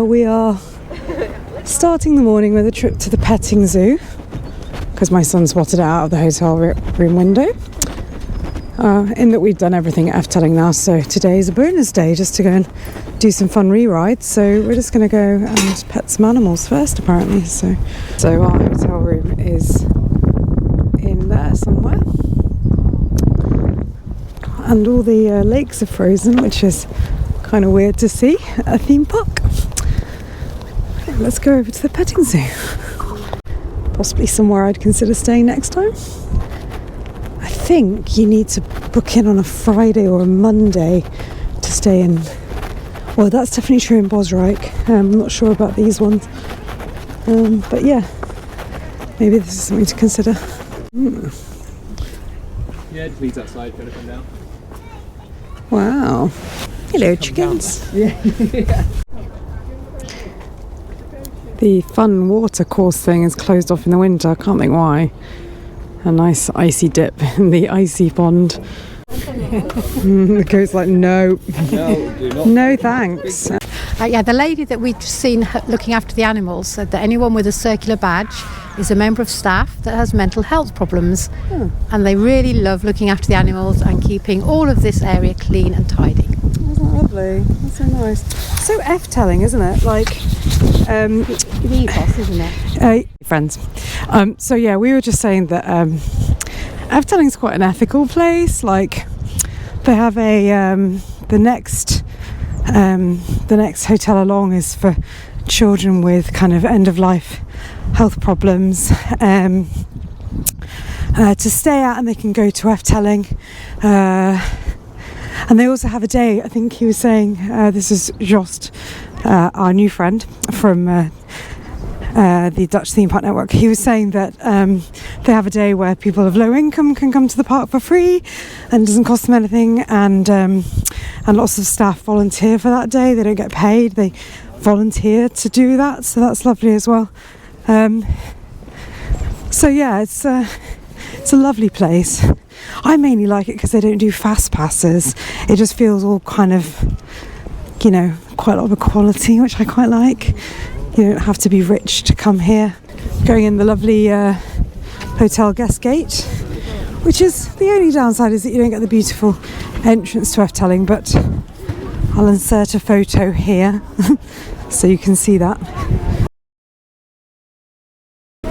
We are starting the morning with a trip to the petting zoo because my son spotted it out of the hotel room window. In that we've done everything at Efteling now, so today is a bonus day just to go and do some fun re-rides. So we're just going to go and pet some animals first, apparently. So our hotel room is in there somewhere, and all the lakes are frozen, which is kind of weird to see at a theme park. Let's go over to the petting zoo. Possibly somewhere I'd consider staying next time. I think you need to book in on a Friday or a Monday to stay in. Well, that's definitely true in Bosrijk. I'm not sure about these ones. But yeah, maybe this is something to consider. Yeah, just leaves that slide going to come down. Wow. Hello, chickens. Yeah. The fun water course thing is closed off in the winter. I can't think why. A nice icy dip in the icy pond. The goat's like, no. No, do not. No thanks. Yeah, the lady that we've seen looking after the animals said that anyone with a circular badge is a member of staff that has mental health problems. And they really love looking after the animals and keeping all of this area clean and tidy. Isn't that lovely? That's so nice. So Efteling, isn't it? Like, Mikinos, isn't it? Friends. So yeah, we were just saying that Efteling's quite an ethical place. Like, they have the next hotel along is for children with kind of end of life health problems to stay at, and they can go to Efteling. And they also have a day, I think he was saying, this is Jost, our new friend from the Dutch Theme Park Network. He was saying that they have a day where people of low income can come to the park for free and doesn't cost them anything, and lots of staff volunteer for that day. They don't get paid, they volunteer to do that, so that's lovely as well. So yeah, it's a lovely place. I mainly like it because they don't do fast passes. It just feels all kind of, you know, quite a lot of equality, which I quite like. You don't have to be rich to come here. Going in the lovely hotel guest gate, which is the only downside is that you don't get the beautiful entrance to Efteling, but I'll insert a photo here so you can see that.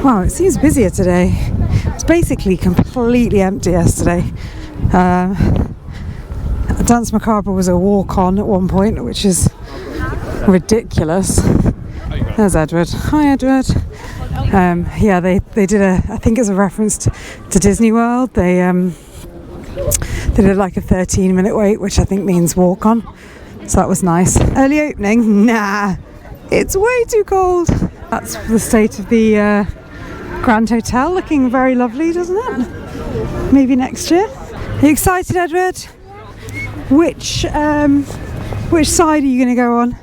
Wow, it seems busier today. It was basically completely empty yesterday. Dance Macabre was a walk-on at one point, which is ridiculous. There's Edward. Hi, Edward. Yeah, they did I think it's a reference to Disney World. They did like a 13-minute wait, which I think means walk-on. So that was nice. Early opening? Nah, it's way too cold. That's the state of the Grand Hotel, looking very lovely, doesn't it? Maybe next year. Are you excited, Edward? Which side are you going to go on?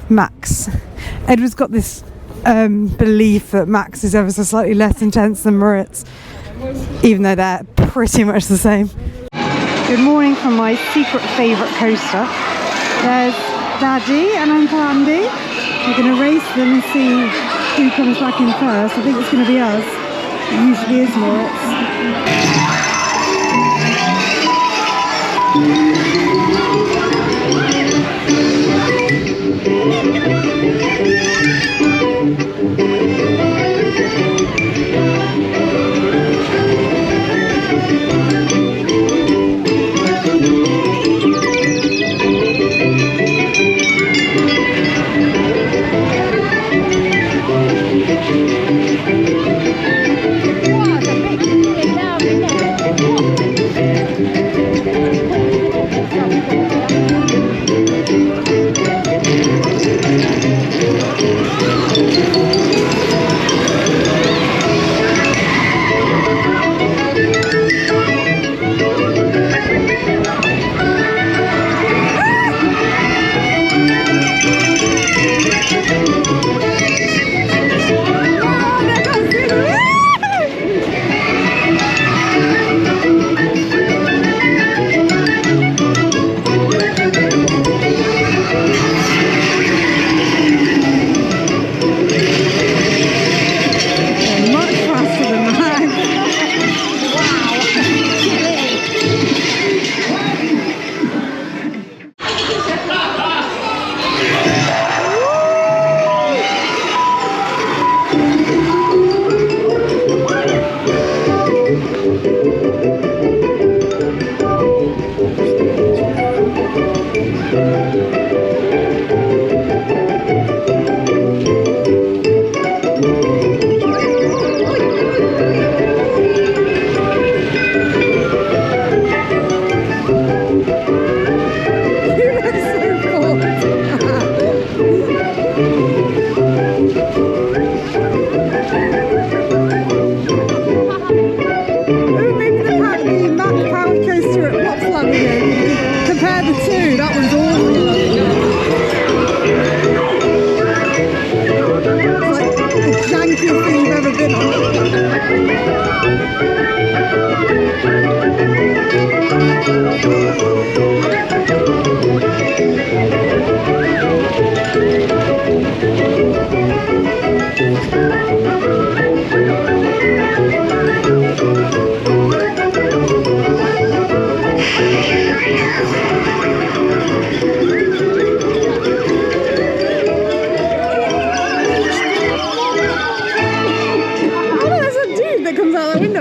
Max. Edward's got this belief that Max is ever so slightly less intense than Moritz, even though they're pretty much the same. Good morning from my secret favourite coaster. There's Daddy and Uncle Andy. We're going to race them and see who comes back in first. I think it's going to be us. It usually is Moritz.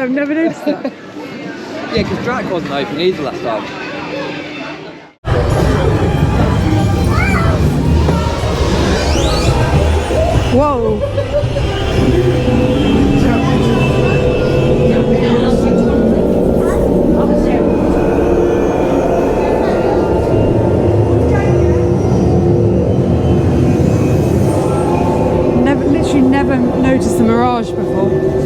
I've never noticed that. Yeah, because Drac wasn't open either last time. Whoa! Literally never noticed the mirage before.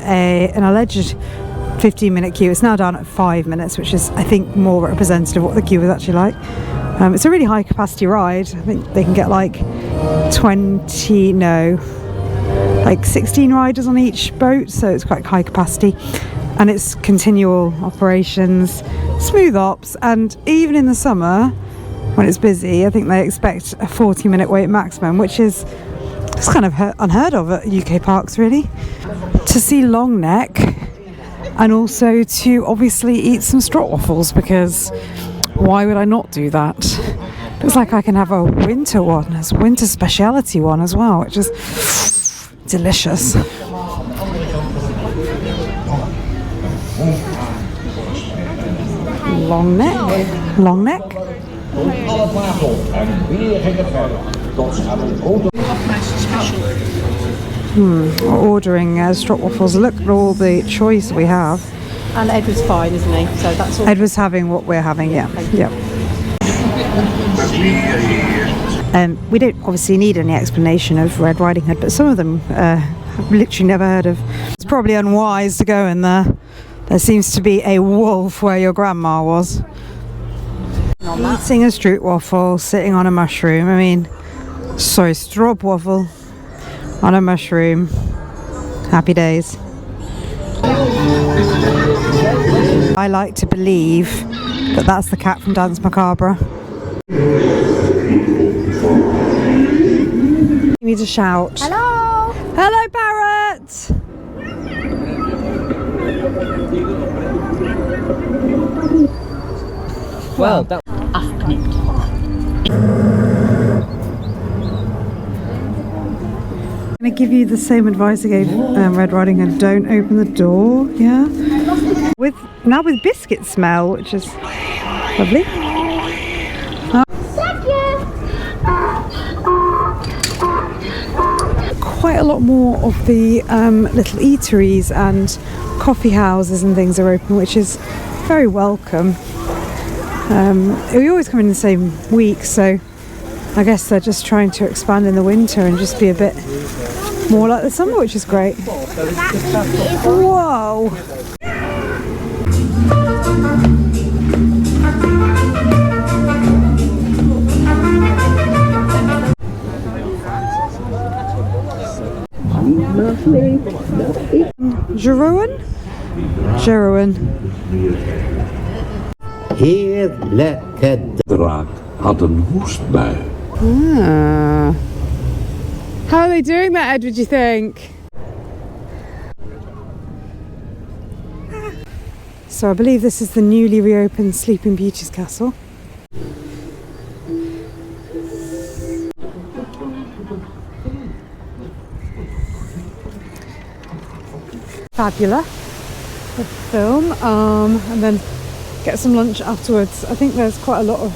an alleged 15-minute queue. It's now down at 5 minutes, which is, I think, more representative of what the queue was actually like. It's a really high capacity ride. I think they can get like 16 riders on each boat, so it's quite high capacity, and it's continual operations, smooth ops, and even in the summer when it's busy, I think they expect a 40-minute wait maximum, which is it's kind of unheard of at UK parks, really. To see long neck, and also to obviously eat some stroopwafels, because why would I not do that? Looks like I can have a winter one, a winter speciality one as well, which is delicious. Long neck, long neck. We're ordering stroopwafels. Look at all the choice we have. And Edward's fine, isn't he? So that's all. Edward's having what we're having, yeah. Yep. We don't obviously need any explanation of Red Riding Hood, but some of them I've literally never heard of. It's probably unwise to go in there. There seems to be a wolf where your grandma was. Eating a stroopwafel, sitting on a mushroom. I mean, sorry, stroopwafel on a mushroom. Happy days. I like to believe that that's the cat from Danse Macabre. You need to shout. Hello! Hello, parrot! Well, that. I'm going to give you the same advice I gave Red Riding Hood. Don't open the door, yeah? With biscuit smell, which is lovely. Quite a lot more of the little eateries and coffee houses and things are open, which is very welcome. We always come in the same week, so I guess they're just trying to expand in the winter and just be a bit more like the summer, which is great. Whoa! Jeroen. Heerlijke draak had een hoestbui. How are they doing that, Edward, do you think? So I believe this is the newly reopened Sleeping Beauty's Castle. Fabula, the film, and then get some lunch afterwards. I think there's quite a lot of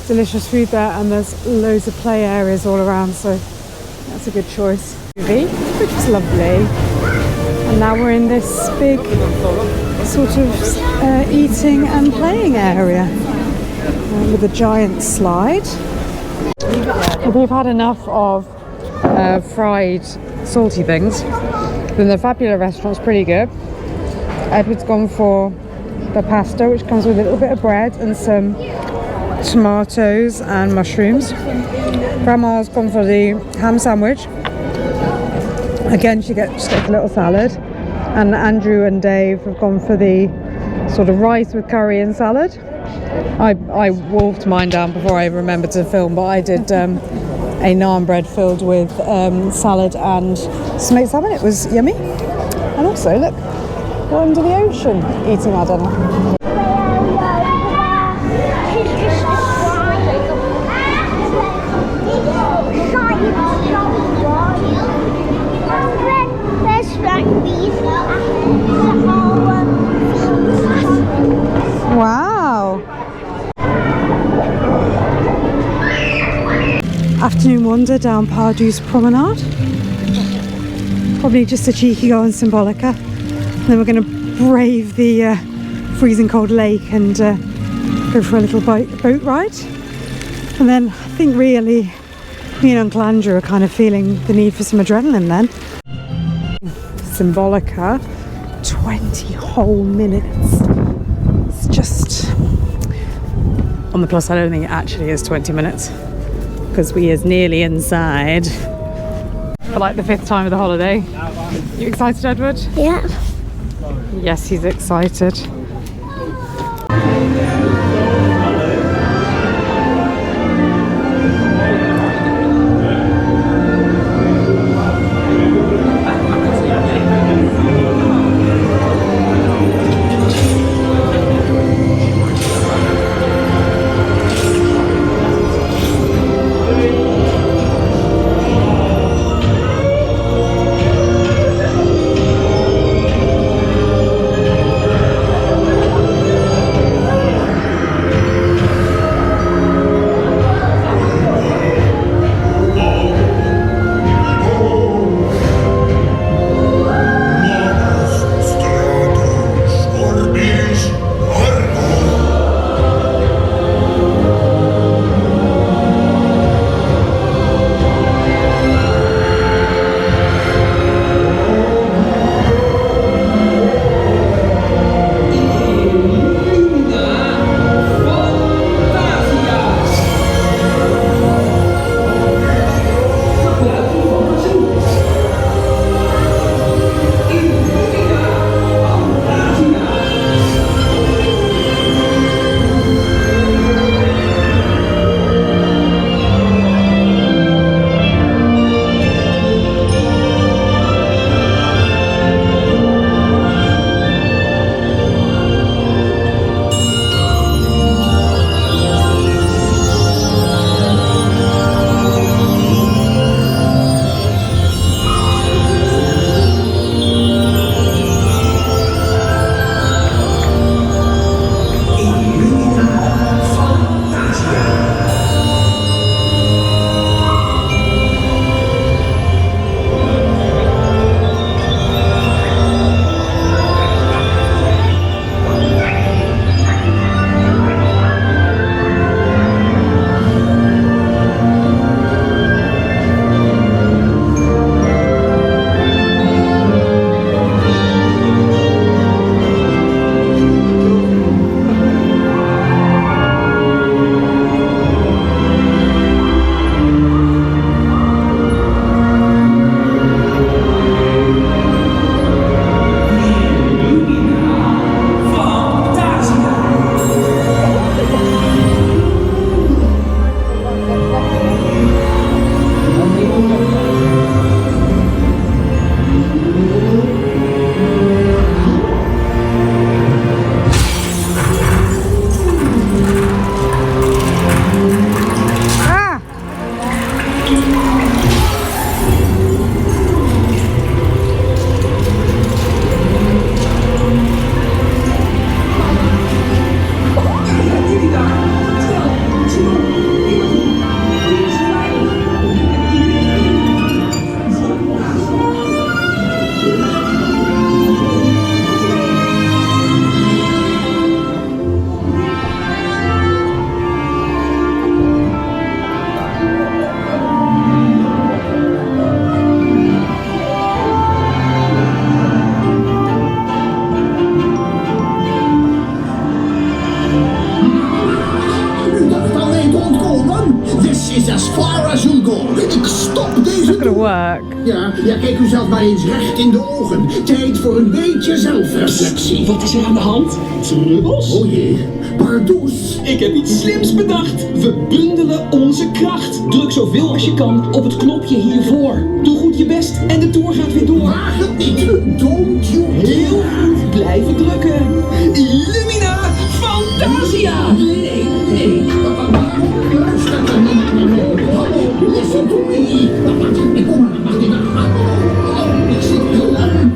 delicious food there, and there's loads of play areas all around, so that's a good choice. Movie, which was lovely. And now we're in this big sort of eating and playing area with a giant slide. If you've had enough of fried salty things, then the Fabula restaurant's pretty good. Edward's gone for the pasta, which comes with a little bit of bread and some tomatoes and mushrooms. Grandma's gone for the ham sandwich. Again, she gets a little salad. And Andrew and Dave have gone for the sort of rice with curry and salad. I wolfed mine down before I remembered to film, but I did a naan bread filled with salad and smoked salmon. It was yummy. And also, look, we're under the ocean eating our dinner. Wow. Afternoon wander down Pardew's Promenade. Probably just a cheeky go on Symbolica. Then we're going to brave the freezing cold lake and go for a little boat ride. And then I think really me and Uncle Andrew are kind of feeling the need for some adrenaline then. Symbolica, 20 whole minutes. It's just, on the plus side, I don't think it actually is 20 minutes because we is nearly inside for like the 5th time of the holiday. You excited, Edward? Yeah. Yes, he's excited. work. Ja, kijk u zelf maar eens recht in de ogen. Tijd voor een beetje zelfreflectie. Wat is er aan de hand? Trubbels? Oh jee, pardoes. Ik heb iets slims bedacht. We bundelen onze kracht. Druk zoveel als je kan op het knopje hiervoor. Doe goed je best en de tour gaat weer door. Waag het niet. Don't you Heel goed, blijven drukken. Illumina Fantasia! Nee. Luister dan niet naar mij. Hallo, listen to me. Kom maar, mag dit aan? Ik zit klaar.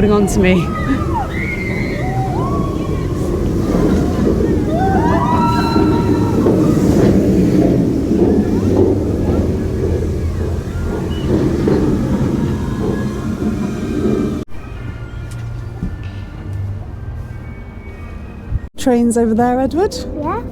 holding on to me. Trains over there, Edward? Yeah.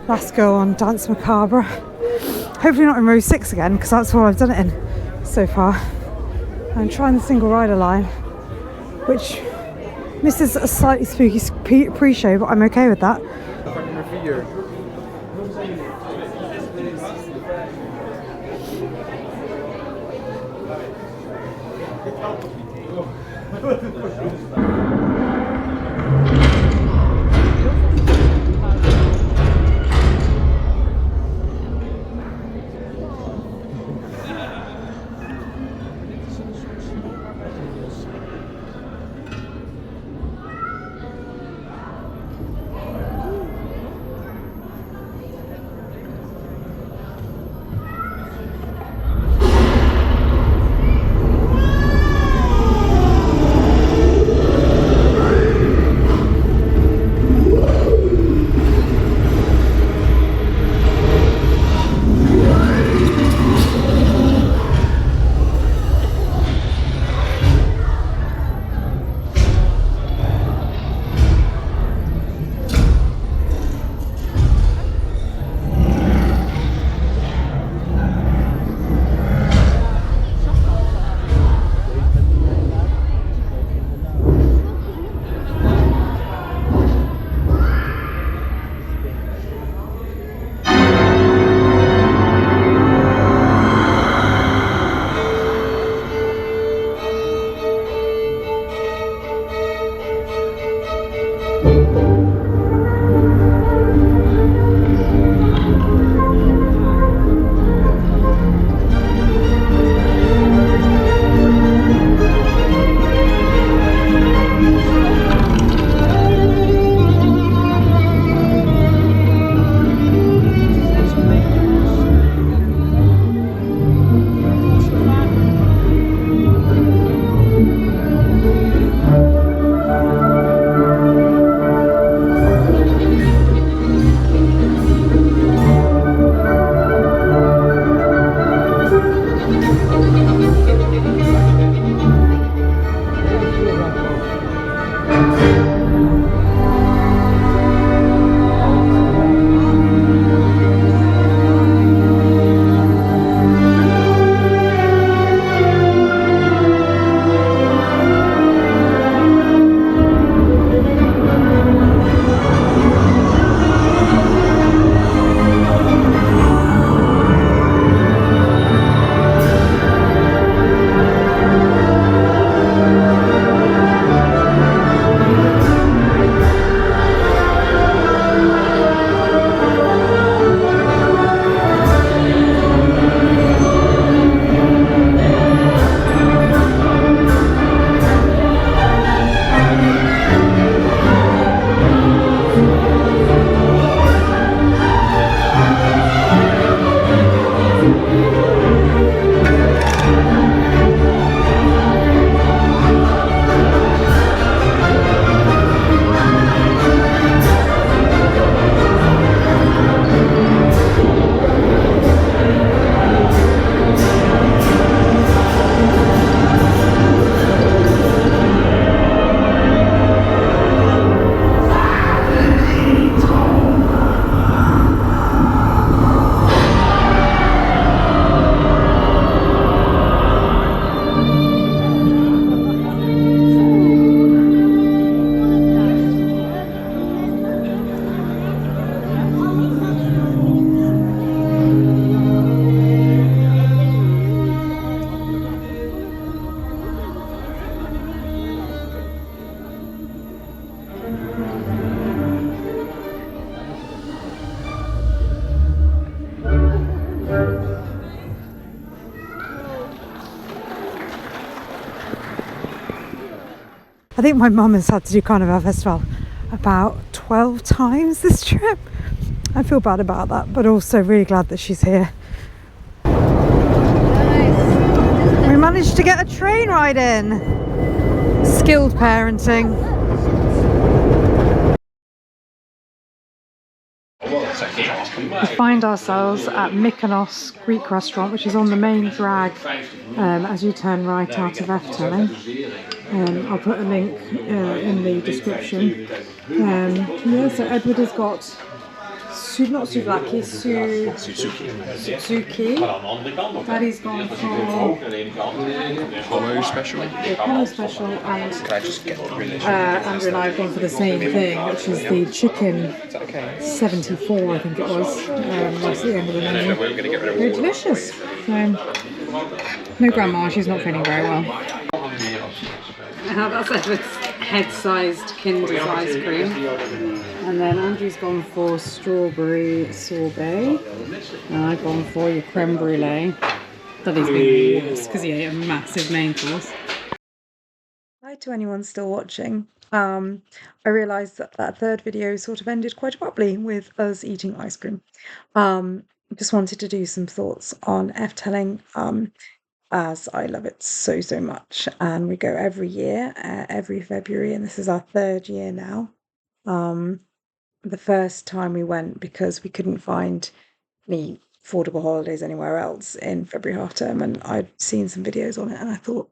Last go on Dance Macabre. Hopefully not in row 6 again, because that's where I've done it in so far. I'm trying the single rider line, which misses a slightly spooky pre-show, but I'm okay with that. I think my mum has had to do Carnival Festival about 12 times this trip. I feel bad about that, but also really glad that she's here. We managed to get a train ride in. Skilled parenting. We find ourselves at Mikinos Greek restaurant, which is on the main drag as you turn right out of Efteling. I'll put a link in the description. Yeah, so Edward has got not souvlaki, Suzuki. Daddy's gone for Homo special. the Polo special, and Can I just get the relish? Andrew and I have gone for the same thing, which is the chicken 74, I think it was. That's the end of the menu. Very delicious. No grandma, she's not feeling very well. That's Edward's head-sized Kinder's ice cream. And then Andrew's gone for strawberry sorbet. And I've gone for your creme brulee. Daddy's been worse because he ate a massive main course. Hi to anyone still watching. I realised that third video sort of ended quite abruptly with us eating ice cream. Just wanted to do some thoughts on Efteling, as I love it so much, and we go every year, every February, and this is our third year now. The first time we went because we couldn't find any affordable holidays anywhere else in February half term, and I'd seen some videos on it and I thought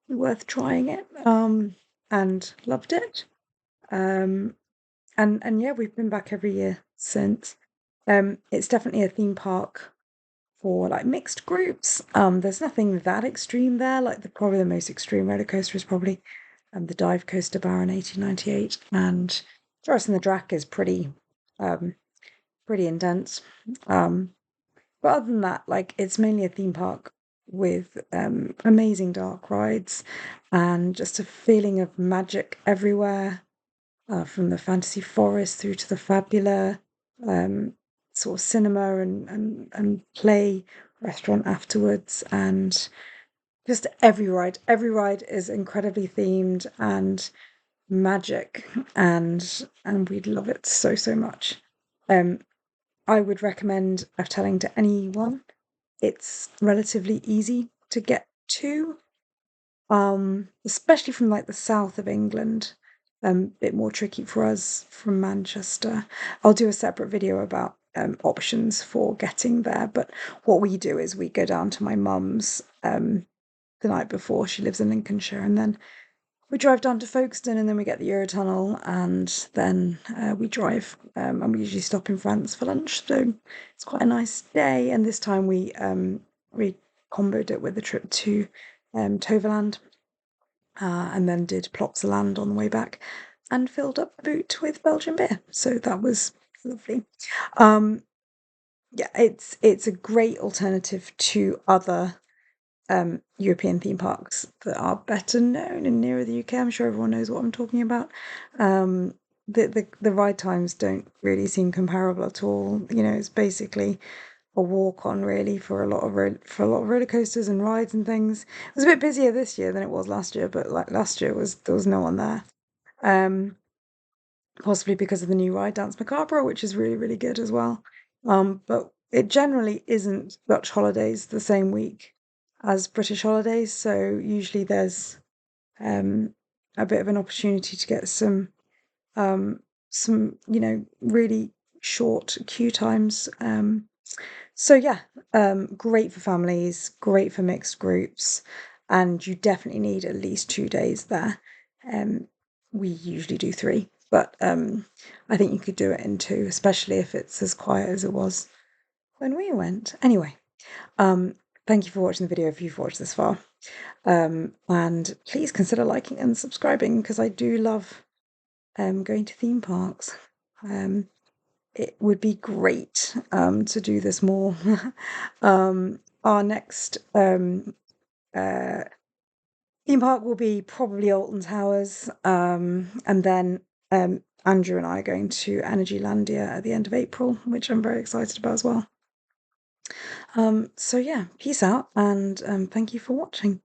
it was worth trying it, and loved it. And yeah, we've been back every year since. It's definitely a theme park for like mixed groups. There's nothing that extreme there. Like probably the most extreme roller coaster is probably the dive coaster Baron 1898, and Joris and the Drac is pretty intense. But other than that, like it's mainly a theme park with amazing dark rides and just a feeling of magic everywhere, from the fantasy forest through to the Fabula, sort of cinema and play restaurant afterwards, and just every ride is incredibly themed and magic, and we'd love it so much. I would recommend Efteling to anyone. It's relatively easy to get to, especially from like the south of England. Bit more tricky for us from Manchester. I'll do a separate video about options for getting there, but what we do is we go down to my mum's the night before. She lives in Lincolnshire, and then we drive down to Folkestone, and then we get the Eurotunnel, and then we drive, and we usually stop in France for lunch, so it's quite a nice day. And this time we comboed it with a trip to Toverland, and then did Plopsaland on the way back, and filled up the boot with Belgian beer, so that was lovely. Yeah, it's a great alternative to other European theme parks that are better known and nearer the UK. I'm sure everyone knows what I'm talking about. The ride times don't really seem comparable at all. You know, it's basically a walk on really for a lot of roller coasters and rides and things. It was a bit busier this year than it was last year, but like last year there was no one there. Possibly because of the new ride Dance Macabre, which is really good as well. But it generally isn't Dutch holidays the same week as British holidays, so usually there's a bit of an opportunity to get some really short queue times. So yeah, great for families, great for mixed groups, and you definitely need at least 2 days there. We usually do 3, but I think you could do it in 2, especially if it's as quiet as it was when we went. Anyway, thank you for watching the video if you've watched this far. And please consider liking and subscribing, because I do love going to theme parks. It would be great to do this more. Our next theme park will be probably Alton Towers, and then Andrew and I are going to Energylandia at the end of April, which I'm very excited about as well. So yeah, peace out, and thank you for watching.